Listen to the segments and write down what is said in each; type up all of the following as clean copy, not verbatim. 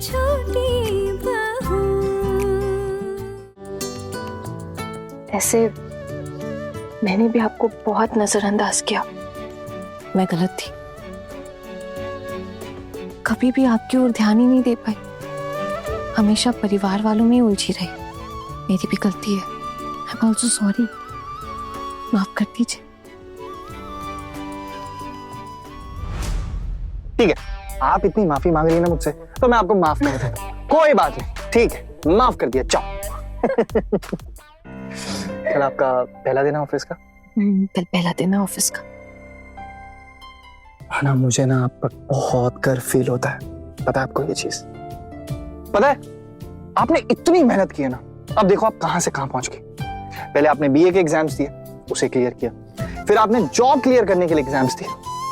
छोटी बहू। ऐसे मैंने भी आपको बहुत नजरअंदाज किया, मैं गलत थी। कभी भी आपकी ओर ध्यान ही नहीं दे पाई, हमेशा परिवार वालों में ही उलझी रही। मेरी भी गलती है, आई एम ऑल्सो सॉरी, माफ कर दीजिए। ठीक है, आप इतनी माफी मांग रही है ना मुझसे, तो मैं आपको माफ कर देता हूँ, कोई बात नहीं, ठीक है, माफ कर दिया, जाओ। कल आपका पहला दिन है ऑफिस का? कल पहला दिन है ऑफिस का। ना मुझे ना आप पर बहुत गर्व फील होता है, पता है आपको ये चीज? पता है आपने इतनी मेहनत की है ना, अब देखो आप कहां से कहां पहुंच गए। पहले आपने बीए के एग्जाम्स दिए, उसे क्लियर किया, फिर आपने जॉब क्लियर करने के लिए एग्जाम्स दिए,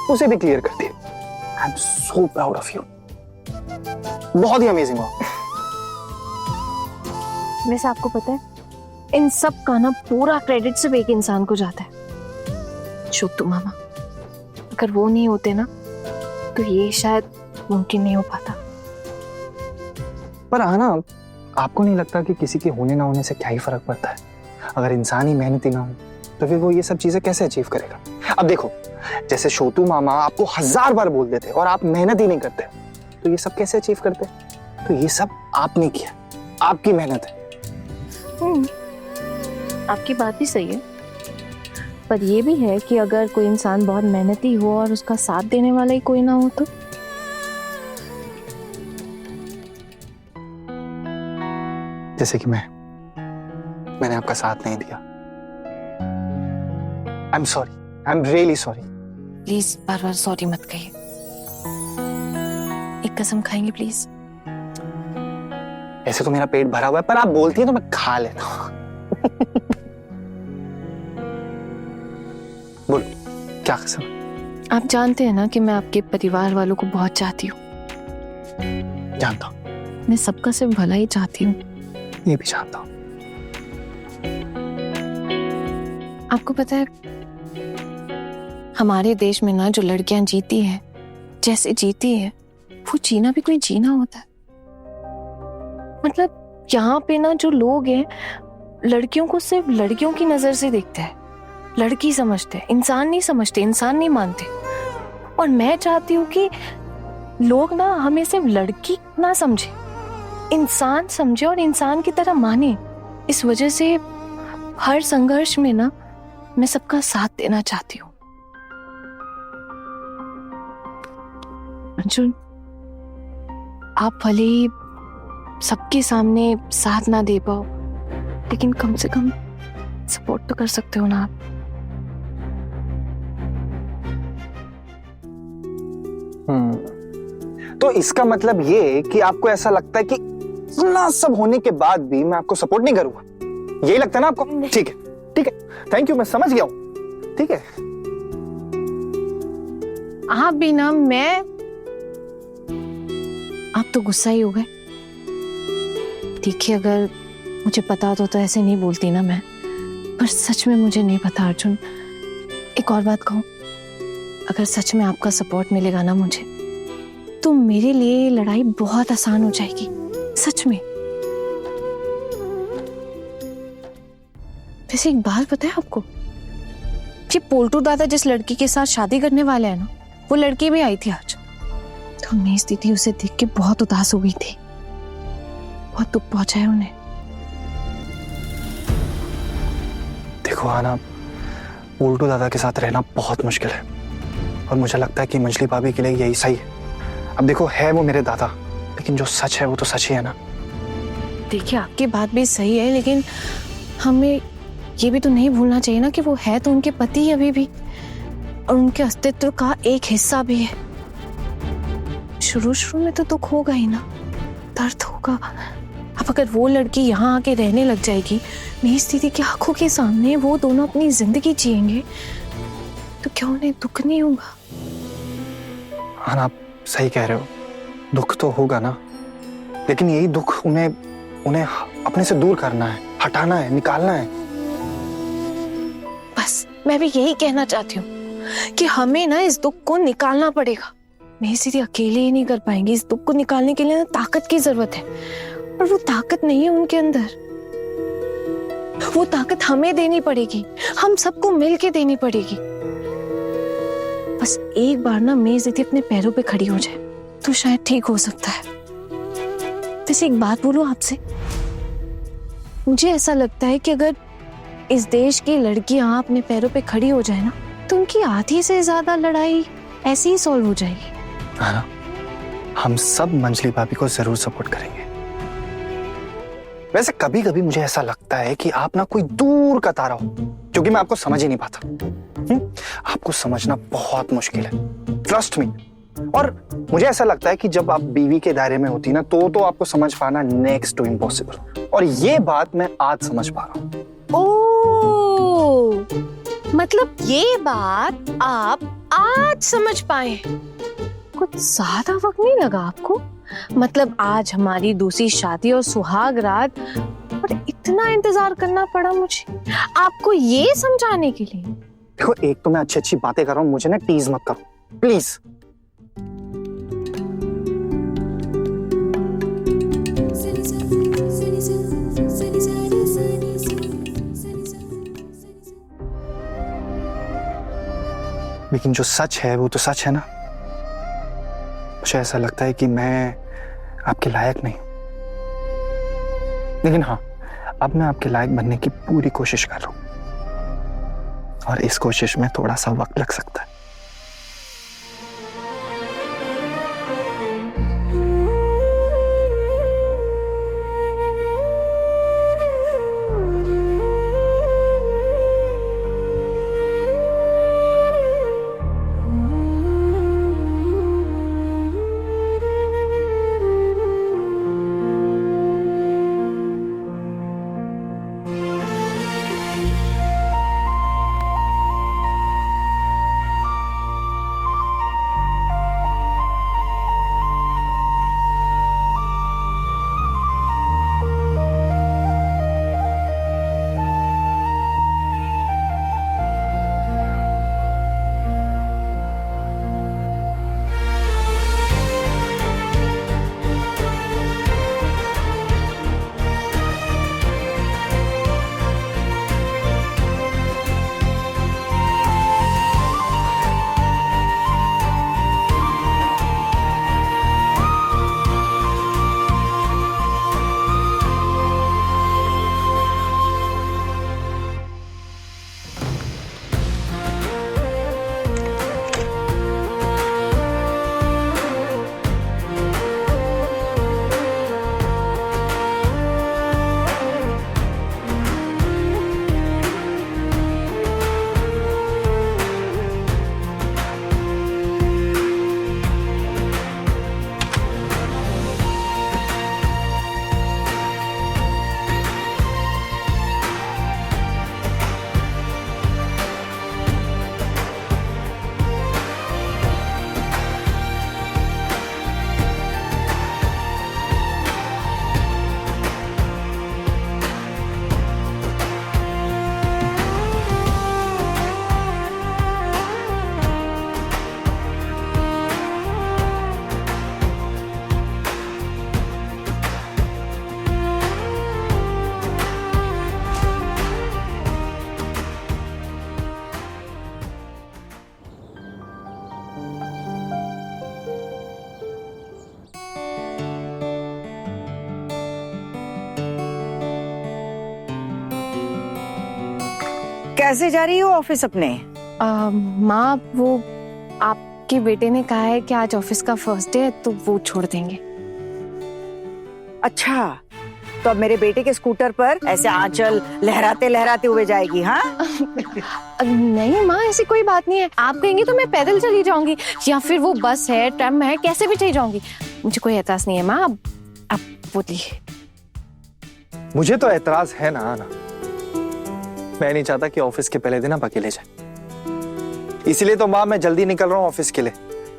उसे भी क्लियर कर दिए। I am so proud of you, बहुत ही अमेजिंग हो। वैसे आपको पता है, इन सब का ना पूरा क्रेडिट सिर्फ एक इंसान को जाता है, छोटू मामा। अगर वो नहीं होते ना तो ये शायद मुमकिन नहीं हो पाता। पर आना, आपको नहीं लगता कि किसी के होने ना होने से क्या ही फर्क पड़ता है? अगर इंसान ही मेहनती ना हो तो फिर वो ये सब चीजें कैसे अचीव करेगा? अब देखो, जैसे छोटू मामा आपको 1000 बार बोल देते और आप मेहनत ही नहीं करते, तो ये सब कैसे अचीव करते? तो ये सब आपने किया, आपकी मेहनत है। आपकी बात भी सही है, पर ये भी है कि अगर कोई इंसान बहुत मेहनती हो और उसका साथ देने वाला ही कोई ना हो तो? जैसे कि मैंने आपका साथ नहीं दिया। I am sorry, I am really sorry. Please bar bar sorry मत कहिए। एक कसम खाएंगे प्लीज? ऐसे तो मेरा पेट भरा हुआ है, पर आप बोलती हैं तो मैं खा लेता हूँ। बोलो, क्या कसम? आप जानते हैं ना कि मैं आपके परिवार वालों को बहुत चाहती हूँ। जानता हूँ। मैं सबका सिर्फ भला ही चाहती हूँ। ये भी जानता हूँ। आपको पता है, हमारे देश में ना जो लड़कियां जीती हैं, जैसे जीती है, वो जीना भी कोई जीना होता है। मतलब यहाँ पे ना जो लोग हैं, लड़कियों को सिर्फ लड़कियों की नजर से देखते हैं, लड़की समझते हैं, इंसान नहीं समझते, इंसान नहीं मानते। और मैं चाहती हूँ कि लोग ना हमें सिर्फ लड़की ना समझे, इंसान समझे और इंसान की तरह माने। इस वजह से हर संघर्ष में ना मैं सबका साथ देना चाहती हूँ। अर्जुन, आप भले ही सबके सामने साथ ना दे पाओ, लेकिन कम से कम सपोर्ट तो कर सकते हो ना आप। तो इसका मतलब ये है कि आपको ऐसा लगता है कि इतना सब होने के बाद भी मैं आपको सपोर्ट नहीं करूंगा, यही लगता है ना आपको? ठीक है, ठीक है, थैंक यू, मैं समझ गया हूं। ठीक है, आप भी ना, आप तो गुस्सा ही हो गए। देखिए, अगर मुझे पता होता तो ऐसे नहीं बोलती ना मैं, पर सच में मुझे नहीं पता अर्जुन। एक और बात कहूं, अगर सच में आपका सपोर्ट मिलेगा ना मुझे, तो मेरे लिए ये लड़ाई बहुत आसान हो जाएगी, सच में। वैसे एक बात पता है आपको, कि पोल्टू दादा जिस लड़की के साथ शादी करने वाले हैं ना, वो लड़की भी आई थी आज। तो मेरी दीदी उसे देख के बहुत उदास हो गई थी, बहुत दुख पहुंचा है उन्हें। देखो आना, पोल्टू दादा के साथ रहना बहुत मुश्किल है, और मुझे लगता है कि मंजली भाभी के लिए यही सही है। अब देखो, है वो मेरे दादा, लेकिन जो सच है वो तो सच ही है ना। देखिए, आपकी बात भी सही है, लेकिन हमें ये भी तो नहीं भूलना चाहिए ना कि वो है तो उनके पति अभी भी, और उनके अस्तित्व का एक हिस्सा भी है। शुरू शुरू में तो दुख होगा ही ना, दर्द होगा। अब अगर वो लड़की यहाँ आके रहने लग जाएगी, मेरी दीदी की आंखों के सामने वो दोनों अपनी जिंदगी जिएंगे, तो क्या उन्हें दुख नहीं होगा? हाँ, आप सही कह रहे हो, दुख तो होगा ना, लेकिन यही दुख उन्हें अपने से दूर करना है, हटाना है, निकालना है। बस मैं भी यही कहना चाहती हूँ कि हमें ना इस दुख को निकालना पड़ेगा, मेरी दीदी अकेले ही नहीं कर पाएंगी। इस दुख को निकालने के लिए ना ताकत की जरूरत है, और वो ताकत नहीं है उनके अंदर। वो ताकत हमें देनी पड़ेगी, हम सबको मिलके देनी पड़ेगी। बस एक बार ना मेरी दीदी अपने पैरों पे खड़ी हो जाए तो शायद ठीक हो सकता है। वैसे एक बात बोलूं आपसे, मुझे ऐसा लगता है कि अगर इस देश की लड़कियां अपने पैरों पे खड़ी हो जाए ना, तो उनकी आधी से ज्यादा लड़ाई ऐसे ही सॉल्व हो जाएगी। हाँ ना, हम सब मंजली भाभी को जरूर सपोर्ट करेंगे। वैसे कभी कभी मुझे ऐसा लगता है कि आप ना कोई दूर का तारा हो, क्योंकि मैं आपको समझ ही नहीं पाता। आपको समझना बहुत मुश्किल है, ट्रस्ट मी। और मुझे ऐसा लगता है कि जब आप बीवी के दायरे में होती ना, तो आपको समझ पाना नेक्स्ट टू इम्पॉसिबल। और ये बात मैं आज समझ पा रहा हूँ। ओह, मतलब ये बात आप आज समझ पाए? कुछ ज्यादा वक्त नहीं लगा आपको? मतलब आज हमारी दूसरी शादी और सुहाग रात, और इतना इंतजार करना पड़ा मुझे आपको ये समझाने के लिए? देखो, एक तो मैं अच्छी अच्छी बातें कर रहा हूँ, मुझे ना टीज मत करो प्लीज। लेकिन जो सच है वो तो सच है ना। मुझे ऐसा लगता है कि मैं आपके लायक नहीं, लेकिन हाँ, अब मैं आपके लायक बनने की पूरी कोशिश कर रहा हूं, और इस कोशिश में थोड़ा सा वक्त लग सकता है। कैसे जा रही हो ऑफिस अपने? माँ, वो आपके बेटे ने कहा है कि आज ऑफिस का फर्स्ट डे है तो वो छोड़ देंगे। अच्छा, तो अब मेरे बेटे के स्कूटर पर ऐसे आंचल लहराते लहराते हुए जाएगी? हाँ नहीं माँ, ऐसी कोई बात नहीं है। आप कहेंगी तो मैं पैदल चली जाऊंगी, या फिर वो बस है, ट्रैम है, कैसे भी चली जाऊंगी। मुझे कोई एतराज नहीं है माँ। अब बोलिए। मुझे तो एतराज है ना। मैं नहीं चाहता कि ऑफिस के पहले दिन आप अकेले जाए, इसीलिए तो माँ मैं जल्दी निकल रहा हूँ ऑफिस के लिए,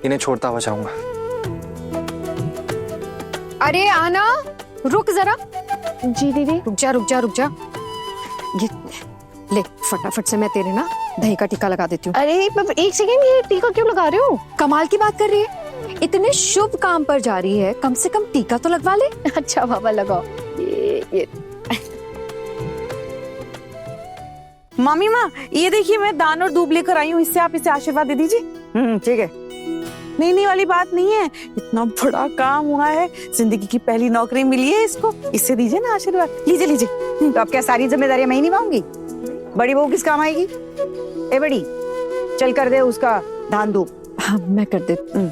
इन्हें छोड़ता हुआ जाऊंगा। अरे आना, रुक जरा। जी दीदी। रुक जा रुक जा रुक जा। ये ले, फटाफट से मैं तेरे ना दही का टीका लगा देती हूँ। अरे एक सेकेंड, ये टीका क्यों लगा रहे हो? कमाल की बात कर रही है। इतने शुभ काम पर जा रही है, कम से कम टीका तो लगवा ले। अच्छा बाबा लगाओ। ये मामी माँ, ये देखिए मैं दान और दूब लेकर आई हूँ, इससे आप इसे आशीर्वाद दे दीजिए। ठीक है। नहीं वाली बात नहीं है, इतना बड़ा काम हुआ है, जिंदगी की पहली नौकरी मिली है इसको, इससे दीजिए ना आशीर्वाद। लीजिए लीजिए। तो अब क्या सारी जिम्मेदारियां मैं ही निभाऊंगी? बड़ी बहू किस काम आएगी? ए बड़ी, चल कर दे उसका दान दूब। हाँ मैं कर देती हूँ।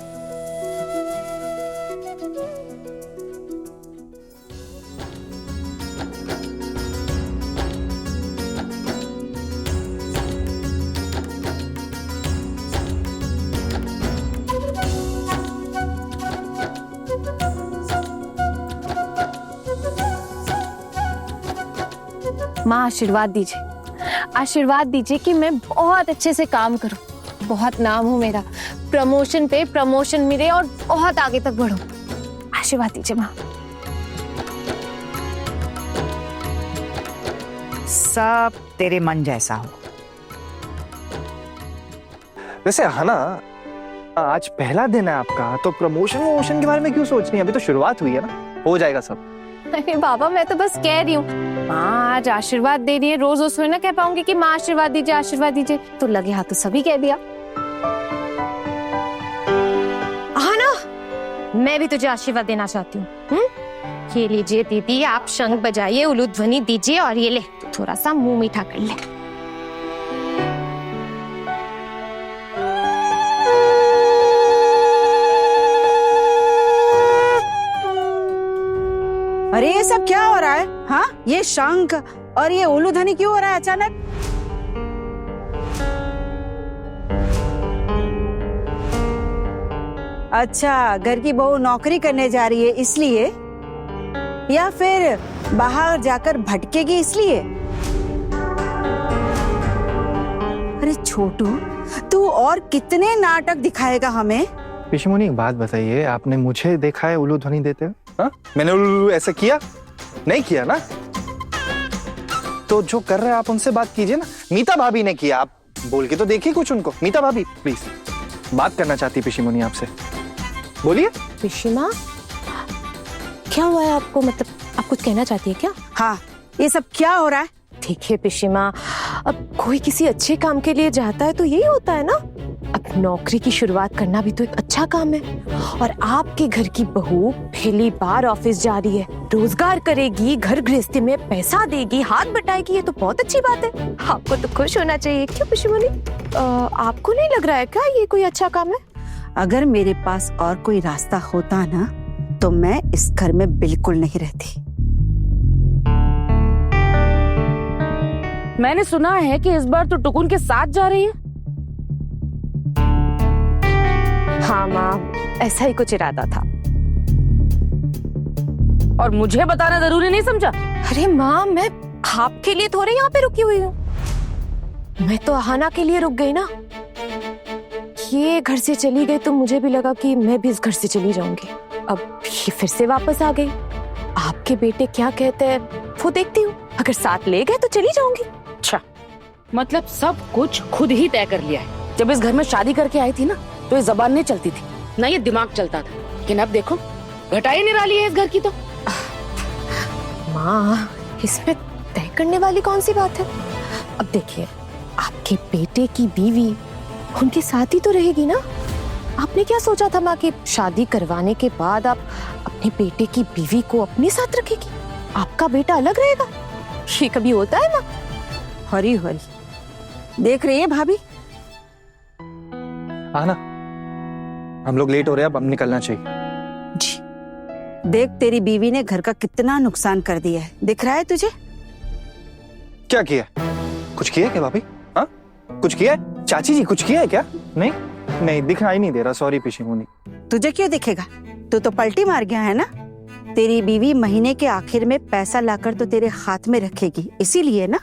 माँ आशीर्वाद दीजिए कि मैं बहुत अच्छे से काम करूं, बहुत नाम हो मेरा, प्रमोशन पे प्रमोशन मिले और बहुत आगे तक बढ़ूं। आशीर्वाद दीजिए माँ। सब तेरे मन जैसा हो। वैसे हना, आज पहला दिन है आपका, तो प्रमोशन के बारे में क्यों सोच रही है? अभी तो शुरुआत हुई है ना, हो जाएगा सब। अरे बाबा, मैं तो बस कह रही हूँ, माँ आज आशीर्वाद दे रही है, रोज रोज ना कह पाऊंगी कि माँ आशीर्वाद दीजिए, तो लगे हाथ तो सभी कह दिया। हाँ ना, मैं भी तुझे आशीर्वाद देना चाहती हूँ। ये लीजिए दीदी, आप शंख बजाइए, उलूद ध्वनि दीजिए और ये ले थोड़ा सा मुंह मीठा कर ले। अरे ये सब क्या हो रहा है? हाँ, ये शंख और ये उल्लू ध्वनि क्यों हो रहा है अचानक? अच्छा, घर की बहू नौकरी करने जा रही है इसलिए, या फिर बाहर जाकर भटकेगी इसलिए? अरे छोटू, तू और कितने नाटक दिखाएगा हमें? पिशमुनी, एक बात बताइए, आपने मुझे देखा है उल्लू ध्वनि देते हुए? हाँ? मैंने उल्लू ऐसे किया? नहीं किया ना? तो जो कर रहे हैं आप उनसे बात कीजिए ना। मीता भाभी ने किया, आप बोल के तो देखिए कुछ उनको। मीता भाभी प्लीज, बात करना चाहती पिशिमुनी आपसे, बोलिए। पिशिमा, क्या हुआ है आपको? मतलब आप कुछ कहना चाहती है क्या? हाँ, ये सब क्या हो रहा है? देखिए पिशिमा, अब कोई किसी अच्छे काम के लिए जाता है तो यही होता है ना। अब नौकरी की शुरुआत करना भी तो एक अच्छा काम है, और आपके घर की बहू पहली बार ऑफिस जा रही है, रोजगार करेगी, घर गृहस्थी में पैसा देगी, हाथ बटाएगी, ये तो बहुत अच्छी बात है। आपको तो खुश होना चाहिए। क्यों पिशिमुनी, आपको नहीं लग रहा है क्या ये कोई अच्छा काम है? अगर मेरे पास और कोई रास्ता होता ना, तो मैं इस घर में बिल्कुल नहीं रहती। मैंने सुना है कि इस बार तो टुकुन के साथ जा रही है। हाँ माँ, ऐसा ही कुछ इरादा था। और मुझे बताना जरूरी नहीं समझा? अरे माँ, मैं आपके लिए थोड़े यहाँ पे रुकी हुई हूँ, मैं तो अहाना के लिए रुक गई ना। ये घर से चली गई तो मुझे भी लगा कि मैं भी इस घर से चली जाऊंगी। अब ये फिर से वापस आ गई। आपके बेटे क्या कहते हैं वो देखती हूँ, अगर साथ ले गए तो चली जाऊंगी। अच्छा, मतलब सब कुछ खुद ही तय कर लिया है। जब इस घर में शादी करके आई थी ना, तो ये जबान नहीं चलती थी ना, ये दिमाग चलता था। लेकिन अब देखो, घटाई निराली है इस घर की तो। माँ, इसमें तय करने वाली कौन सी बात है? अब देखिए, आपके बेटे की बीवी उनके साथ ही तो रहेगी ना। आपने क्या सोचा था माँ कि शादी करवाने के बाद आप अपने बेटे की बीवी को अपने साथ रखेगी, आपका बेटा अलग रहेगा? ये कभी होता है माँ? हरी हरी देख रही है भाभी? आना, हम लोग लेट हो रहे हैं, अब निकलना चाहिए। जी, देख तेरी बीवी ने घर का कितना नुकसान कर दिया है, दिख रहा है तुझे? क्या किया? कुछ किया क्या भाभी? हाँ, कुछ किया है? चाची जी कुछ किया है क्या? नहीं दिखाई नहीं दे रहा, सॉरी पिशिमुनी। तुझे क्यों दिखेगा? तू तो पलटी मार गया है ना। तेरी बीवी महीने के आखिर में पैसा लाकर तो तेरे हाथ में रखेगी, इसीलिए ना।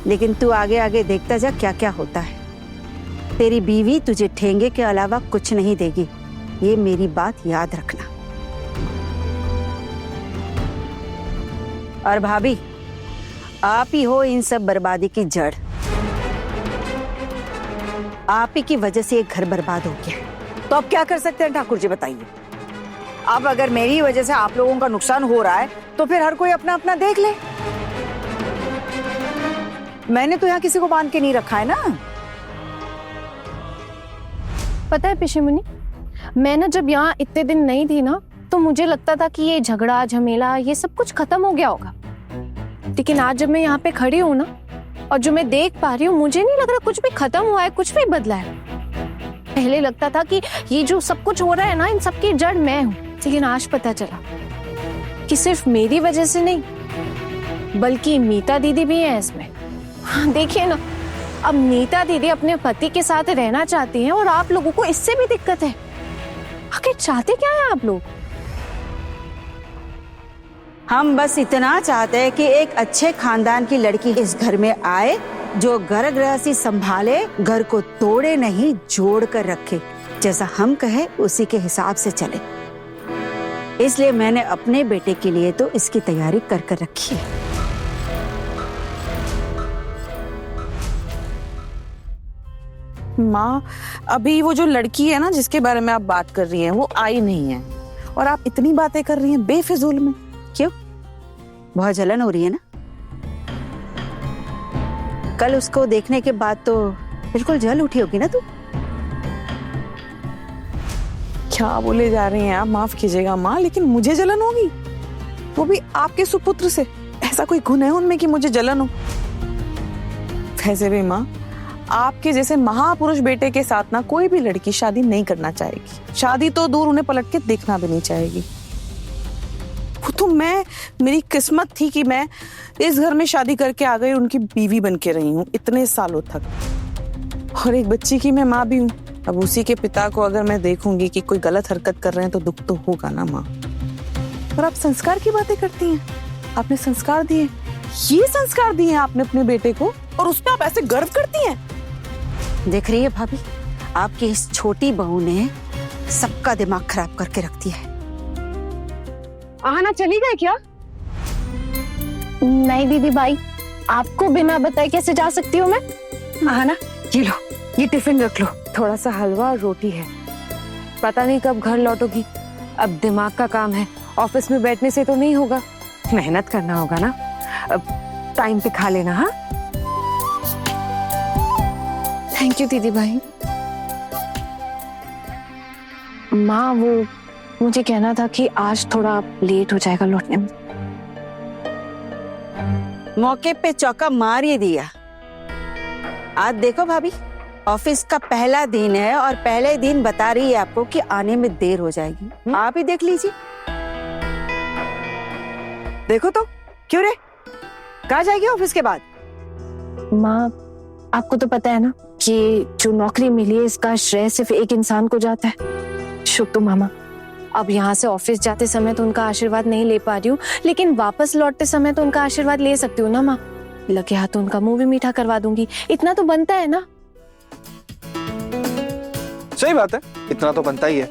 लेकिन तू आगे आगे देखता जा क्या क्या होता है। तेरी बीवी तुझे ठेंगे के अलावा कुछ नहीं देगी, ये मेरी बात याद रखना। और भाभी, आप ही हो इन सब बर्बादी की जड़। आप ही की वजह से ये घर बर्बाद हो गया। तो अब क्या कर सकते हैं ठाकुर जी, बताइए। अब अगर मेरी वजह से आप लोगों का नुकसान हो रहा है तो फिर हर कोई अपना अपना देख ले। मैंने तो यहाँ किसी को बांध के नहीं रखा है ना। पता है पिशी मुनि, मैं ना जब यहाँ इतने दिन नहीं थी ना, तो मुझे लगता था कि ये झगड़ा झमेला ये सब कुछ खत्म हो गया होगा। लेकिन आज जब मैं यहाँ पे खड़ी हूँ ना, और जो मैं देख पा रही हूँ, मुझे नहीं लग रहा कुछ भी खत्म हुआ है, कुछ भी बदला है। पहले लगता था कि ये जो सब कुछ हो रहा है ना, इन सब की जड़ मैं हूँ, लेकिन आज पता चला कि सिर्फ मेरी वजह से नहीं, बल्कि मीता दीदी भी है इसमें। देखिए ना, अब नीता दीदी अपने पति के साथ रहना चाहती हैं और आप लोगों को इससे भी दिक्कत है। आखिर चाहते क्या है आप लोग? हम बस इतना चाहते हैं कि एक अच्छे खानदान की लड़की इस घर में आए, जो घर गृहस्थी संभाले, घर को तोड़े नहीं जोड़ कर रखे, जैसा हम कहे उसी के हिसाब से चले। इसलिए मैंने अपने बेटे के लिए तो इसकी तैयारी कर कर रखी है। माँ, अभी वो जो लड़की है ना जिसके बारे में आप बात कर रही हैं, वो आई नहीं है, और आप इतनी बातें कर रही हैं बेफिजूल में। क्यों? बहुत जलन हो रही है ना? कल उसको देखने के बाद तो बिल्कुल जल उठी होगी ना तू? क्या बोले जा रही हैं आप? माफ कीजिएगा माँ, लेकिन मुझे जलन होगी, वो भी आपके सुपुत्र से? ऐसा कोई गुण है उनमें कि मुझे जलन हो? वैसे भी माँ, आपके जैसे महापुरुष बेटे के साथ ना कोई भी लड़की शादी नहीं करना चाहेगी। शादी तो दूर, उन्हें पलट के देखना भी नहीं चाहेगी। वो तो मेरी किस्मत थी कि मैं इस घर में शादी करके आ गई, उनकी बीवी बन के रही हूँ इतने सालों तक, और एक बच्ची की मैं माँ भी हूँ। अब उसी के पिता को अगर मैं देखूंगी कि कोई गलत हरकत कर रहे हैं तो दुख तो होगा ना माँ। और आप संस्कार की बातें करती हैं। आपने संस्कार दिए, ये संस्कार दिए आपने अपने बेटे को, और उस पर आप ऐसे गर्व करती हैं। देख रही है भाभी, आपकी इस छोटी बहू ने सबका दिमाग खराब करके रख दिया है। आना चली गए क्या? नहीं दीदी भाई, आपको बिना बताए कैसे जा सकती हूँ मैं? आना, ये लो, ये टिफिन रख लो, थोड़ा सा हलवा और रोटी है। पता नहीं कब घर लौटोगी, अब दिमाग का काम है, ऑफिस में बैठने से तो नहीं होगा, मेहनत करना होगा ना। अब टाइम पे खा लेना। हाँ, थैंक यू दीदी भाई। माँ, वो मुझे कहना था कि आज थोड़ा लेट हो जाएगा लौटने में। मौके पे चौका मार ही दिया। आज देखो भाभी, ऑफिस का पहला दिन है और पहले दिन बता रही है आपको कि आने में देर हो जाएगी। आप ही देख लीजिए। देखो तो, क्यों रे, कहाँ जाएगी ऑफिस के बाद? माँ, आपको तो पता है ना कि जो नौकरी मिली है इसका श्रेय सिर्फ एक इंसान को जाता है, शुक्तो मामा। अब यहाँ से ऑफिस जाते समय तो उनका आशीर्वाद नहीं ले पा रही हूँ, लेकिन वापस लौटते समय तो उनका आशीर्वाद ले सकती हूँ ना माँ। लगे हाथ उनका मुंह भी मीठा करवा दूंगी, इतना तो बनता है ना। सही बात है, इतना तो बनता ही है।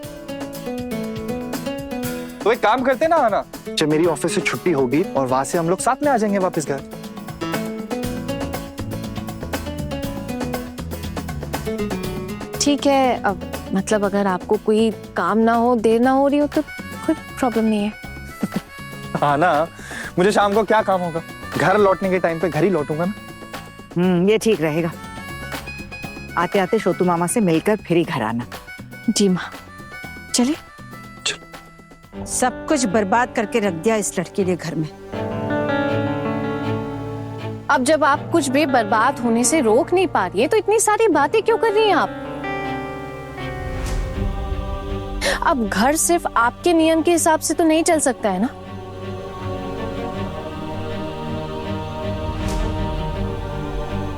तो एक काम करते ना आना, जब मेरी ऑफिस से छुट्टी होगी और वहां से हम लोग साथ में आ जाएंगे वापस घर। ठीक है, अब मतलब अगर आपको कोई काम ना हो, देर ना हो रही हो तो कोई प्रॉब्लम नहीं है। हाँ ना, मुझे शाम को क्या काम होगा, घर लौटने के टाइम पे घर ही लौटूंगा ना। ये ठीक रहेगा। आते आते छोटू मामा से मिलकर फिर ही घर आना। जी माँ, चलिए। सब कुछ बर्बाद करके रख दिया इस लड़की ने घर में। अब जब आप कुछ भी बर्बाद होने से रोक नहीं पा रही है तो इतनी सारी बातें क्यों कर रही हैं आप? अब घर सिर्फ आपके नियम के हिसाब से तो नहीं चल सकता है ना।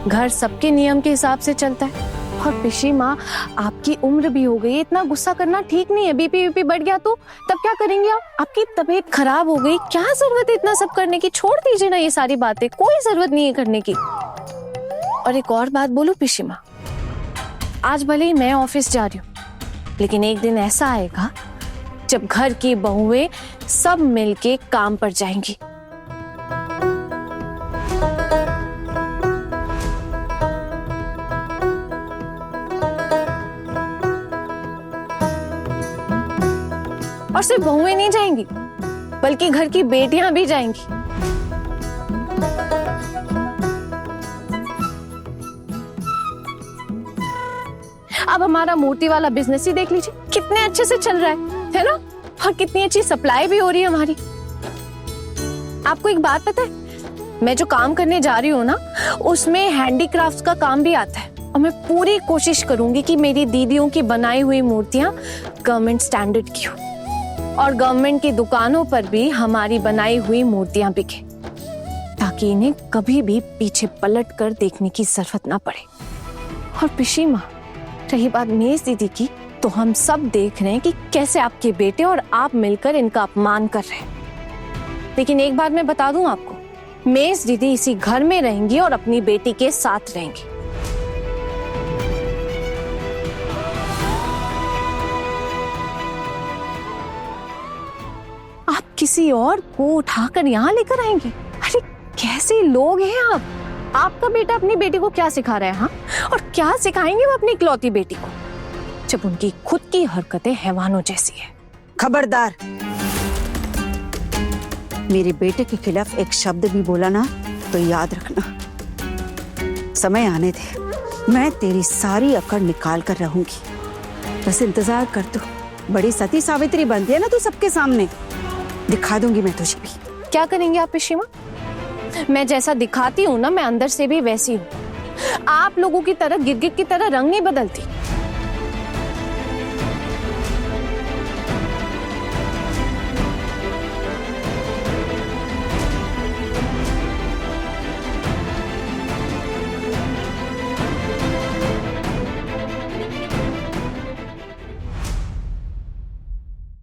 घर सबके नियम के हिसाब से चलता है। और पिशी माँ, आपकी उम्र भी हो गई, इतना गुस्सा करना ठीक नहीं है। बीपी बढ़ गया तो तब क्या करेंगे आप? आपकी तबीयत खराब हो गई, क्या जरूरत है इतना सब करने की? छोड़ दीजिए ना ये सारी बातें, कोई जरूरत नहीं है करने की। और एक और बात बोलूं पिशी माँ, आज भले ही मैं ऑफिस जा रही हूँ, लेकिन एक दिन ऐसा आएगा जब घर की बहुएं सब मिलके काम पर जाएंगी। और सिर्फ बहुएं नहीं जाएंगी, बल्कि घर की बेटियां भी जाएंगी। अब हमारा मूर्ति वाला बिजनेस ही देख लीजिए, कितने अच्छे से चल रहा है ना? और कितनी अच्छी सप्लाई भी हो रही है हमारी। आपको एक बात पता है, मैं जो काम करने जा रही हूँ ना, उसमें हैंडीक्राफ्ट्स का काम भी आता है। और मैं पूरी कोशिश करूंगी कि मेरी दीदियों की बनाई हुई मूर्तियां गवर्नमेंट स्टैंडर्ड की हो, और गवर्नमेंट की दुकानों पर भी हमारी बनाई हुई मूर्तियां बिके, ताकि इन्हें कभी भी पीछे पलट कर देखने की जरूरत ना पड़े। और पिशी माँ, रही बात मेज दीदी की, तो हम सब देख रहे हैं कि कैसे आपके बेटे और आप मिलकर इनका अपमान कर रहे हैं। लेकिन एक बात मैं बता दूं आपको, मेज दीदी इसी घर में रहेंगी और अपनी बेटी के साथ रहेंगी। आप किसी और को उठाकर यहाँ लेकर आएंगे? अरे कैसे लोग हैं आप? आपका बेटा अपनी बेटी को क्या सिखा रहा है, हाँ? और क्या सिखाएंगे वो अपनी इकलौती बेटी को, जब उनकी खुद की हरकतें हैवानों जैसी है। खबरदार, मेरे बेटे के खिलाफ एक शब्द भी बोला ना तो याद रखना, समय आने दे, मैं तेरी सारी अकड़ निकाल कर रहूंगी। बस इंतजार कर तू, बड़ी सती सावित्री बनती है ना तू सबके सामने, दिखा दूंगी मैं तुझे भी। क्या करेंगे आप पिशी माँ? मैं जैसा दिखाती हूँ ना, मैं अंदर से भी वैसी हूँ। आप लोगों की तरह गिरगिट की तरह रंग नहीं बदलती।